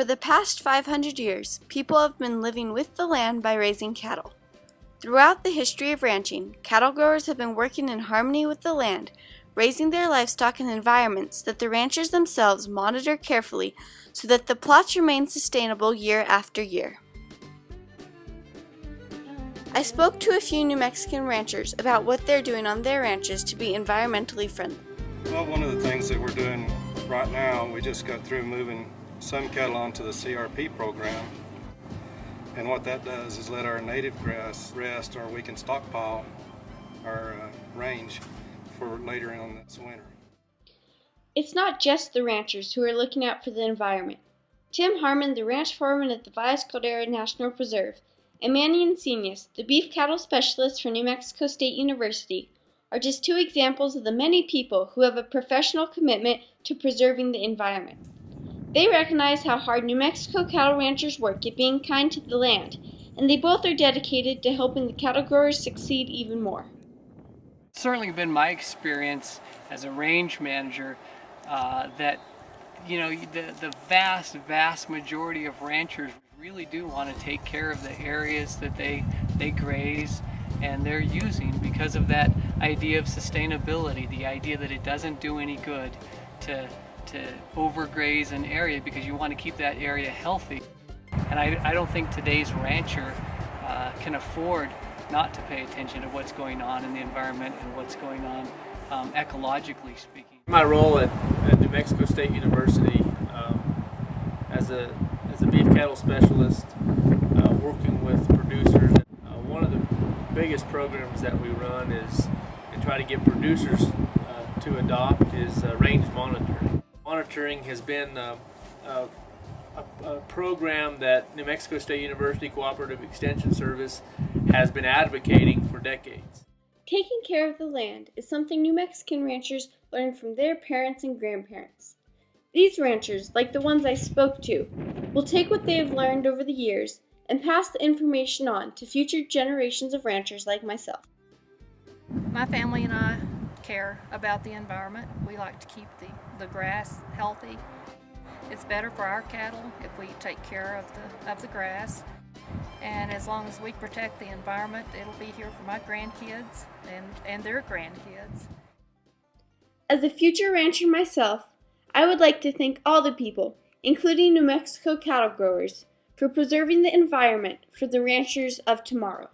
For the past 500 years, people have been living with the land by raising cattle. Throughout the history of ranching, cattle growers have been working in harmony with the land, raising their livestock in environments that the ranchers themselves monitor carefully so that the plots remain sustainable year after year. I spoke to a few New Mexican ranchers about what they're doing on their ranches to be environmentally friendly. Well, one of the things that we're doing right now, we just got through moving some cattle onto the CRP program. And what that does is let our native grass rest, or we can stockpile our range for later on this winter. It's not just the ranchers who are looking out for the environment. Tim Harmon, the ranch foreman at the Valles Caldera National Preserve, and Manny Encinas, the beef cattle specialist for New Mexico State University, are just two examples of the many people who have a professional commitment to preserving the environment. They recognize how hard New Mexico cattle ranchers work at being kind to the land, and they both are dedicated to helping the cattle growers succeed even more. It's certainly been my experience as a range manager that the vast majority of ranchers really do want to take care of the areas that they graze and they're using, because of that idea of sustainability, the idea that it doesn't do any good to overgraze an area, because you want to keep that area healthy. And I don't think today's rancher can afford not to pay attention to what's going on in the environment and what's going on ecologically speaking. My role at New Mexico State University as a beef cattle specialist, working with producers. One of the biggest programs that we run is, and try to get producers to adopt, is range monitoring. Monitoring has been a program that New Mexico State University Cooperative Extension Service has been advocating for decades. Taking care of the land is something New Mexican ranchers learned from their parents and grandparents. These ranchers, like the ones I spoke to, will take what they have learned over the years and pass the information on to future generations of ranchers like myself. My family and I care about the environment. We like to keep the grass healthy. It's better for our cattle if we take care of the grass. And as long as we protect the environment, it'll be here for my grandkids and their grandkids. As a future rancher myself, I would like to thank all the people, including New Mexico cattle growers, for preserving the environment for the ranchers of tomorrow.